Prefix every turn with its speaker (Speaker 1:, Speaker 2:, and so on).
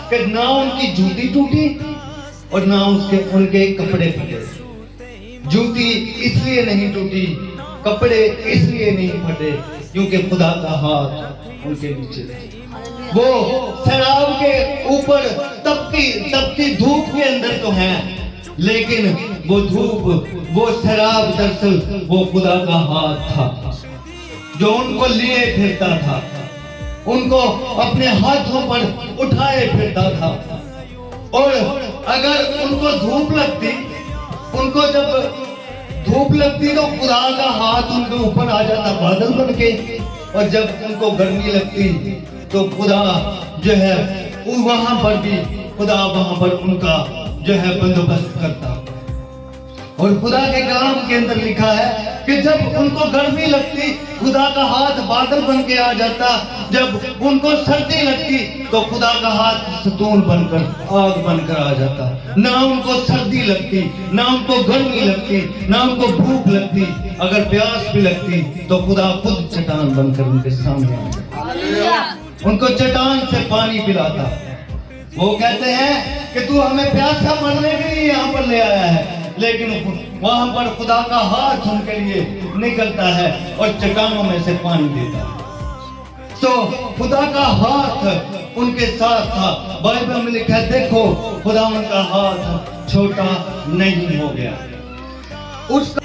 Speaker 1: कि ना उनकी जूती टूटी और ना उनके कपड़े फटे। जूती इसलिए नहीं टूटी, कपड़े इसलिए नहीं फटे क्योंकि खुदा का हाथ उनके नीचे था। वो शराब के ऊपर तपती धूप के अंदर तो है, लेकिन वो धूप, वो शराब दरअसल वो खुदा का हाथ था जो उनको लिए फिरता था, उनको अपने हाथों पर उठाए फिरता था। और अगर उनको धूप लगती, उनको जब धूप लगती तो खुदा का हाथ उनके ऊपर आ जाता बादल बन के, और जब उनको गर्मी लगती तो खुदा जो है वहां पर भी खुदा वहां पर उनका जो है बंदोबस्त करता। और खुदा के कलाम के अंदर लिखा है कि जब उनको गर्मी लगती खुदा का हाथ बादल बन के आ जाता, जब उनको सर्दी लगती तो खुदा का हाथ सतून बनकर, आग बनकर आ जाता। ना उनको सर्दी लगती, ना उनको गर्मी लगती, ना उनको भूख लगती, अगर प्यास भी लगती तो खुदा खुद चट्टान बनकर उनके सामने आ जाता, उनको चट्टान से पानी पिलाता। वो कहते हैं कि तू हमें प्यासा मरने के लिए यहाँ पर ले आया है, लेकिन वहां पर खुदा का हाथ उनके लिए निकलता है और चट्टानों में से पानी देता है। तो खुदा का हाथ उनके साथ था। बाइबल में लिखा है, देखो खुदा उनका हाथ छोटा नहीं हो गया। उस